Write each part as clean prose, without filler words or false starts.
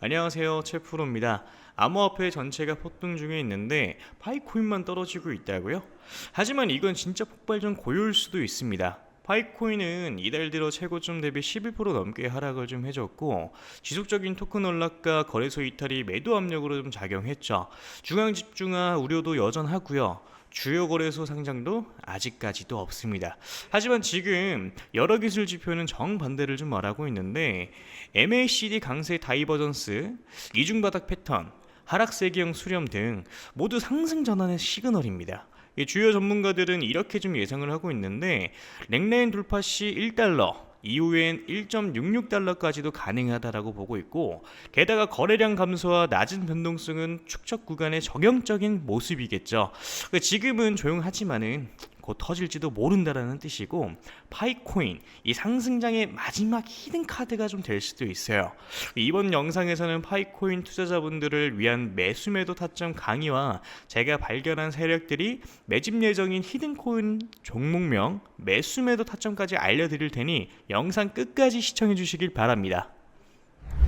안녕하세요, 최프로입니다. 암호화폐 전체가 폭등 중에 있는데 파이코인만 떨어지고 있다고요? 하지만 이건 진짜 폭발 전 고요일 수도 있습니다. 파이코인은 이달 들어 최고점 대비 11% 넘게 하락을 좀 해줬고, 지속적인 토큰 언락과 거래소 이탈이 매도 압력으로 좀 작용했죠. 중앙 집중화 우려도 여전하고요. 주요 거래소 상장도 아직까지도 없습니다. 하지만 지금 여러 기술 지표는 정반대를 좀 말하고 있는데, MACD 강세 다이버전스, 이중바닥 패턴, 하락세기형 수렴 등 모두 상승 전환의 시그널입니다. 이 주요 전문가들은 이렇게 좀 예상을 하고 있는데, 랭라인 돌파 시 1달러, 이후엔 1.66달러까지도 가능하다라고 보고 있고, 게다가 거래량 감소와 낮은 변동성은 축적 구간의 정형적인 모습이겠죠. 지금은 조용하지만은 곧 터질지도 모른다라는 뜻이고, 파이코인 이 상승장의 마지막 히든 카드가 좀 될 수도 있어요. 이번 영상에서는 파이코인 투자자분들을 위한 매수매도 타점 강의와 제가 발견한 세력들이 매집 예정인 히든코인 종목명 매수매도 타점까지 알려드릴 테니 영상 끝까지 시청해 주시길 바랍니다.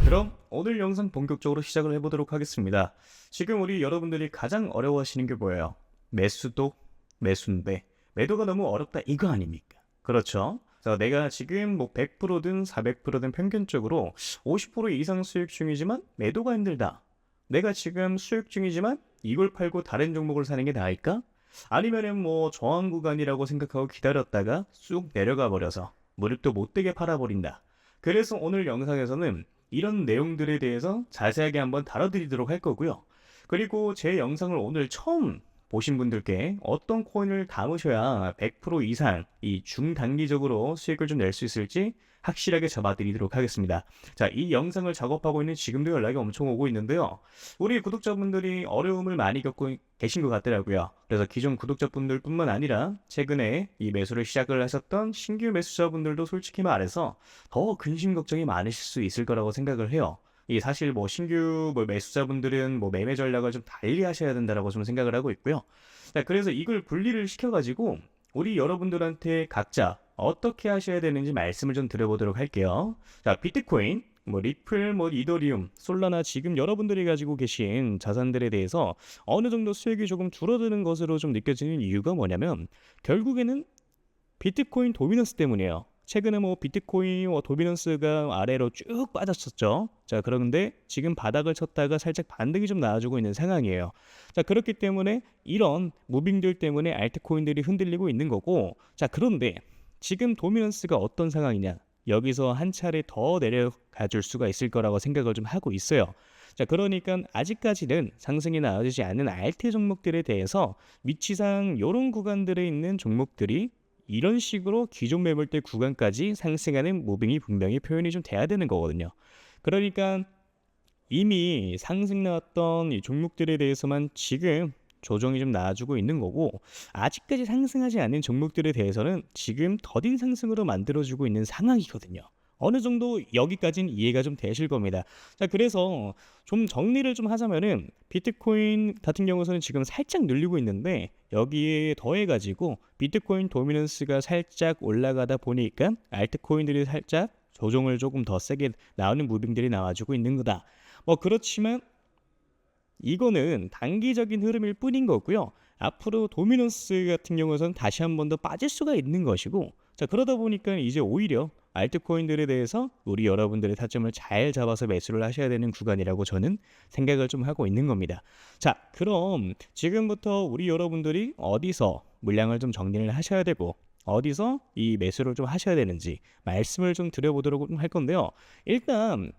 그럼 오늘 영상 본격적으로 시작을 해보도록 하겠습니다. 지금 우리 여러분들이 가장 어려워하시는 게 뭐예요? 매수도 매수인데 매도가 너무 어렵다 이거 아닙니까? 그렇죠? 자, 내가 지금 뭐 100%든 400%든 평균적으로 50% 이상 수익 중이지만 매도가 힘들다. 내가 지금 수익 중이지만 이걸 팔고 다른 종목을 사는 게 나을까? 아니면은 뭐 저항 구간이라고 생각하고 기다렸다가 쑥 내려가 버려서 무릎도 못되게 팔아버린다. 그래서 오늘 영상에서는 이런 내용들에 대해서 자세하게 한번 다뤄드리도록 할 거고요. 그리고 제 영상을 오늘 처음 보신 분들께 어떤 코인을 담으셔야 100% 이상 이 중단기적으로 수익을 좀 낼 수 있을지 확실하게 잡아드리도록 하겠습니다. 자, 이 영상을 작업하고 있는 지금도 연락이 엄청 오고 있는데요. 우리 구독자분들이 어려움을 많이 겪고 계신 것 같더라고요. 그래서 기존 구독자분들 뿐만 아니라 최근에 이 매수를 시작을 하셨던 신규 매수자분들도 솔직히 말해서 더 근심 걱정이 많으실 수 있을 거라고 생각을 해요. 이 사실 뭐 신규 매수자분들은 뭐 매매 전략을 좀 달리 하셔야 된다라고 좀 생각을 하고 있고요. 자, 그래서 이걸 분리를 시켜가지고 우리 여러분들한테 각자 어떻게 하셔야 되는지 말씀을 좀 드려보도록 할게요. 자, 비트코인, 뭐 리플, 뭐 이더리움, 솔라나 지금 여러분들이 가지고 계신 자산들에 대해서 어느 정도 수익이 조금 줄어드는 것으로 좀 느껴지는 이유가 뭐냐면 결국에는 비트코인 도미넌스 때문이에요. 최근에 뭐 비트코인 도미넌스가 아래로 쭉 빠졌었죠. 자, 그런데 지금 바닥을 쳤다가 살짝 반등이 좀 나와주고 있는 상황이에요. 자, 그렇기 때문에 이런 무빙들 때문에 알트코인들이 흔들리고 있는 거고, 자, 그런데 지금 도미넌스가 어떤 상황이냐? 여기서 한 차례 더 내려가 줄 수가 있을 거라고 생각을 좀 하고 있어요. 자, 그러니까 아직까지는 상승이 나와주지 않는 알트 종목들에 대해서 위치상 이런 구간들에 있는 종목들이 이런 식으로 기존 매물대 구간까지 상승하는 무빙이 분명히 표현이 좀 돼야 되는 거거든요. 그러니까 이미 상승 나왔던 이 종목들에 대해서만 지금 조정이 좀 나와주고 있는 거고, 아직까지 상승하지 않는 종목들에 대해서는 지금 더딘 상승으로 만들어주고 있는 상황이거든요. 어느 정도 여기까지는 이해가 좀 되실 겁니다. 자, 그래서 좀 정리를 좀 하자면은 비트코인 같은 경우에는 지금 살짝 늘리고 있는데 여기에 더해가지고 비트코인 도미넌스가 살짝 올라가다 보니까 알트코인들이 살짝 조정을 조금 더 세게 나오는 무빙들이 나와주고 있는 거다. 뭐 그렇지만 이거는 단기적인 흐름일 뿐인 거고요. 앞으로 도미넌스 같은 경우에는 다시 한 번 더 빠질 수가 있는 것이고, 자, 그러다 보니까 이제 오히려 알트코인들에 대해서 우리 여러분들의 타점을 잘 잡아서 매수를 하셔야 되는 구간이라고 저는 생각을 좀 하고 있는 겁니다. 자, 그럼 지금부터 우리 여러분들이 어디서 물량을 좀 정리를 하셔야 되고 어디서 이 매수를 좀 하셔야 되는지 말씀을 좀 드려보도록 할 건데요. 일단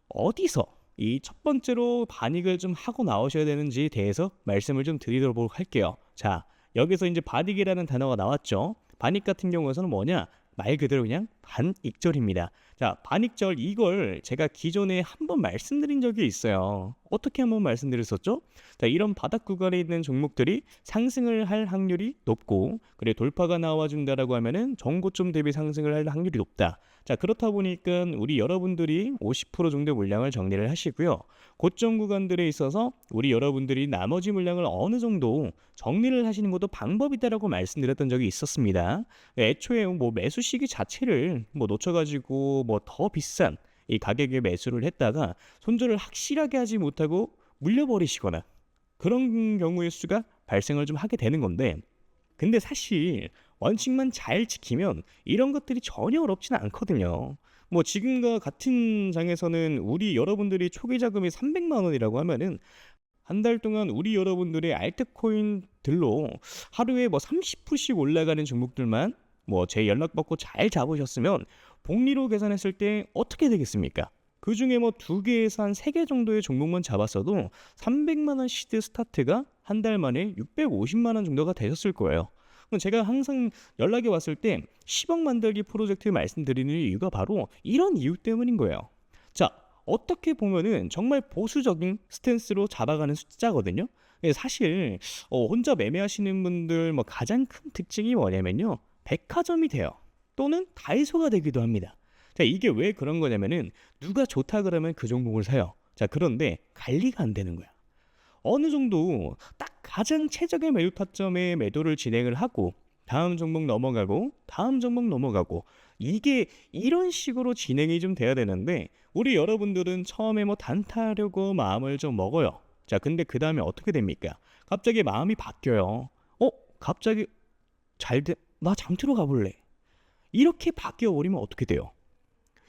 어디서 이 첫 번째로 반익을 좀 하고 나오셔야 되는지에 대해서 말씀을 좀 드리도록 할게요. 자, 여기서 이제 반익이라는 단어가 나왔죠. 반익 같은 경우에는 뭐냐? 말 그대로 그냥 반익절입니다. 자, 반익절 이걸 제가 기존에 한번 말씀드린 적이 있어요. 어떻게 한번 말씀드렸었죠? 자, 이런 바닥 구간에 있는 종목들이 상승을 할 확률이 높고, 그래 돌파가 나와준다라고 하면은 전고점 대비 상승을 할 확률이 높다. 자, 그렇다 보니까 우리 여러분들이 50% 정도 물량을 정리를 하시고요. 고점 구간들에 있어서 우리 여러분들이 나머지 물량을 어느 정도 정리를 하시는 것도 방법이다라고 말씀드렸던 적이 있었습니다. 애초에 뭐 매수 시기 자체를 뭐 놓쳐가지고 뭐 더 비싼 이 가격에 매수를 했다가 손절을 확실하게 하지 못하고 물려버리시거나 그런 경우의 수가 발생을 좀 하게 되는 건데, 근데 사실 원칙만 잘 지키면 이런 것들이 전혀 어렵지는 않거든요. 뭐 지금과 같은 장에서는 우리 여러분들이 초기 자금이 300만 원이라고 하면은 한 달 동안 우리 여러분들의 알트코인들로 하루에 뭐 30%씩 올라가는 종목들만 뭐 제 연락 받고 잘 잡으셨으면 복리로 계산했을 때 어떻게 되겠습니까? 그 중에 뭐 2개에서 한 3개 정도의 종목만 잡았어도 300만 원 시드 스타트가 한 달 만에 650만 원 정도가 되셨을 거예요. 그럼 제가 항상 연락이 왔을 때 10억 만들기 프로젝트 말씀드리는 이유가 바로 이런 이유 때문인 거예요. 자, 어떻게 보면은 정말 보수적인 스탠스로 잡아가는 숫자거든요. 사실 혼자 매매하시는 분들 뭐 가장 큰 특징이 뭐냐면요, 백화점이 돼요. 또는 다이소가 되기도 합니다. 자, 이게 왜 그런 거냐면은 누가 좋다 그러면 그 종목을 사요. 자, 그런데 관리가 안 되는 거야. 어느 정도 딱 가장 최적의 매도 타점에 매도를 진행을 하고 다음 종목 넘어가고 다음 종목 넘어가고, 이게 이런 식으로 진행이 좀 돼야 되는데 우리 여러분들은 처음에 뭐 단타하려고 마음을 좀 먹어요. 자, 근데 그 다음에 어떻게 됩니까? 갑자기 마음이 바뀌어요. 갑자기 나 잠들어 가볼래. 이렇게 바뀌어 버리면 어떻게 돼요?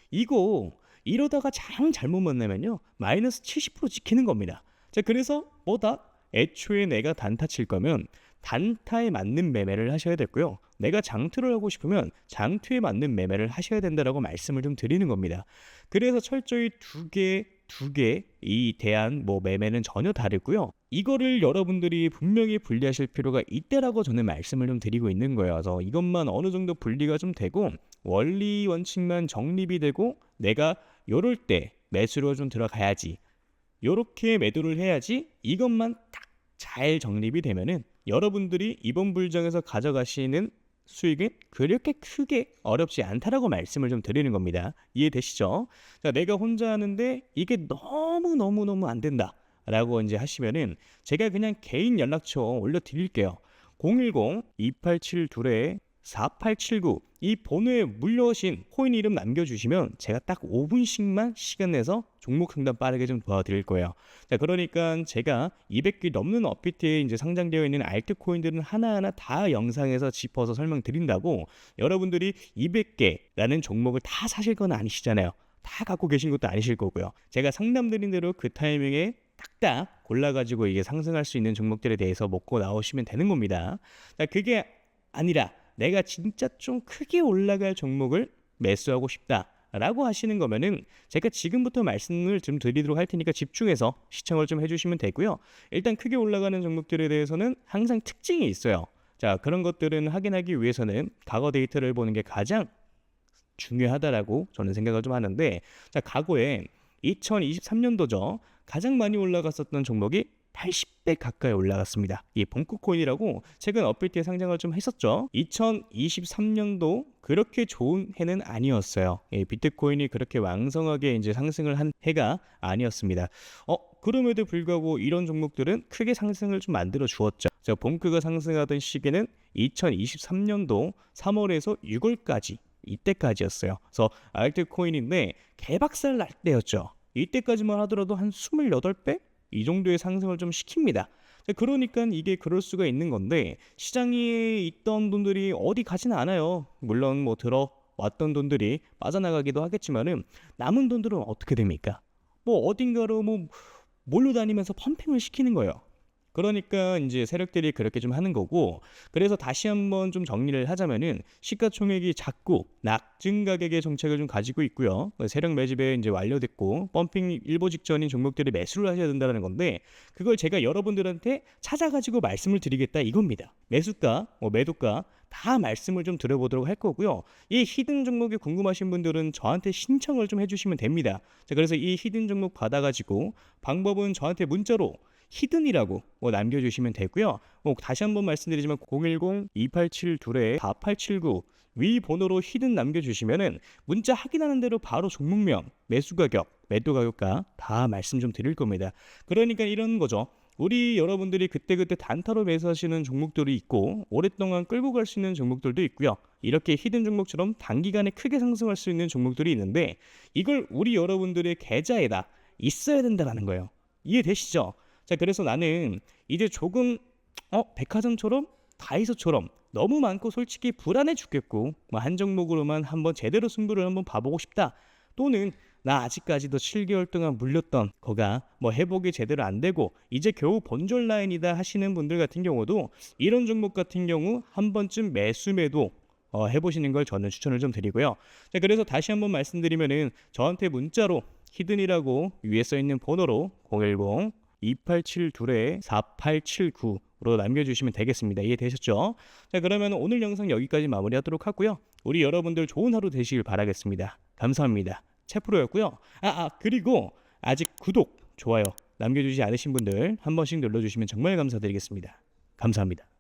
이거 이러다가 잘못 만나면요, 마이너스 70% 찍히는 겁니다. 자, 그래서 뭐다? 애초에 내가 단타 칠 거면 단타에 맞는 매매를 하셔야 됐고요. 내가 장투를 하고 싶으면 장투에 맞는 매매를 하셔야 된다라고 말씀을 좀 드리는 겁니다. 그래서 철저히 두 개 이 대한 뭐 매매는 전혀 다르고요. 이거를 여러분들이 분명히 분리하실 필요가 있다라고 저는 말씀을 좀 드리고 있는 거예요. 그래서 이것만 어느 정도 분리가 좀 되고 원리 원칙만 정립이 되고 내가 요럴 때 매수로 좀 들어가야지, 요렇게 매도를 해야지, 이것만 딱 잘 정립이 되면은 여러분들이 이번 불장에서 가져가시는 수익은 그렇게 크게 어렵지 않다라고 말씀을 좀 드리는 겁니다. 이해되시죠? 자, 내가 혼자 하는데 이게 너무 안 된다 라고 이제 하시면은 제가 그냥 개인 연락처 올려드릴게요. 010-2872-4879 이 번호에 물려오신 코인 이름 남겨주시면 제가 딱 5분씩만 시간 내서 종목 상담 빠르게 좀 도와드릴 거예요. 자, 그러니까 제가 200개 넘는 업비트에 이제 상장되어 있는 알트코인들은 하나하나 다 영상에서 짚어서 설명드린다고, 여러분들이 200개라는 종목을 다 사실 건 아니시잖아요. 다 갖고 계신 것도 아니실 거고요. 제가 상담드린 대로 그 타이밍에 딱딱 골라가지고 이게 상승할 수 있는 종목들에 대해서 먹고 나오시면 되는 겁니다. 자, 그게 아니라 내가 진짜 좀 크게 올라갈 종목을 매수하고 싶다라고 하시는 거면은 제가 지금부터 말씀을 좀 드리도록 할 테니까 집중해서 시청을 좀 해주시면 되고요. 일단 크게 올라가는 종목들에 대해서는 항상 특징이 있어요. 자, 그런 것들은 확인하기 위해서는 과거 데이터를 보는 게 가장 중요하다라고 저는 생각을 좀 하는데, 자, 과거에 2023년도죠. 가장 많이 올라갔었던 종목이 80배 가까이 올라갔습니다. 이 벙커코인이라고 최근 업비트에 상장을 좀 했었죠. 2023년도 그렇게 좋은 해는 아니었어요. 비트코인이 그렇게 왕성하게 이제 상승을 한 해가 아니었습니다. 그럼에도 불구하고 이런 종목들은 크게 상승을 좀 만들어 주었죠. 벙커가 상승하던 시기는 2023년도 3월에서 6월까지 이때까지였어요. 그래서 알트코인인데 개박살 날 때였죠. 이때까지만 하더라도 한 28배? 이 정도의 상승을 좀 시킵니다. 그러니까 이게 그럴 수가 있는 건데, 시장에 있던 돈들이 어디 가지는 않아요. 물론 뭐 들어왔던 돈들이 빠져나가기도 하겠지만은 남은 돈들은 어떻게 됩니까? 뭐 어딘가로 뭐 몰로 다니면서 펌핑을 시키는 거예요. 그러니까 이제 세력들이 그렇게 좀 하는 거고, 그래서 다시 한번 좀 정리를 하자면은 시가총액이 작고 낙증 가격의 정책을 좀 가지고 있고요. 세력 매집에 이제 완료됐고 펌핑 일보 직전인 종목들이 매수를 하셔야 된다는 건데, 그걸 제가 여러분들한테 찾아가지고 말씀을 드리겠다 이겁니다. 매수가, 매도가 다 말씀을 좀 드려보도록 할 거고요. 이 히든 종목이 궁금하신 분들은 저한테 신청을 좀 해주시면 됩니다. 자, 그래서 이 히든 종목 받아가지고 방법은 저한테 문자로 히든이라고 남겨주시면 되고요. 다시 한번 말씀드리지만 010-2872-4879 위 번호로 히든 남겨주시면은 문자 확인하는 대로 바로 종목명, 매수 가격, 매도 가격과 다 말씀 좀 드릴 겁니다. 그러니까 이런 거죠. 우리 여러분들이 그때그때 단타로 매수하시는 종목들이 있고 오랫동안 끌고 갈 수 있는 종목들도 있고요. 이렇게 히든 종목처럼 단기간에 크게 상승할 수 있는 종목들이 있는데 이걸 우리 여러분들의 계좌에다 있어야 된다는 거예요. 이해되시죠? 자, 그래서 나는 이제 조금 백화점처럼 다이소처럼 너무 많고 솔직히 불안해 죽겠고 뭐 한 종목으로만 한번 제대로 승부를 한번 봐보고 싶다. 또는 나 아직까지도 7개월 동안 물렸던 거가 뭐 회복이 제대로 안 되고 이제 겨우 본전 라인이다 하시는 분들 같은 경우도 이런 종목 같은 경우 한 번쯤 매수 매도 해보시는 걸 저는 추천을 좀 드리고요. 자, 그래서 다시 한번 말씀드리면은 저한테 문자로 히든이라고 위에 써 있는 번호로 010-2872-4879로 남겨주시면 되겠습니다. 이해되셨죠? 자, 그러면 오늘 영상 여기까지 마무리하도록 하고요. 우리 여러분들 좋은 하루 되시길 바라겠습니다. 감사합니다. 채프로였고요. 그리고 아직 구독, 좋아요 남겨주지 않으신 분들 한 번씩 눌러주시면 정말 감사드리겠습니다. 감사합니다.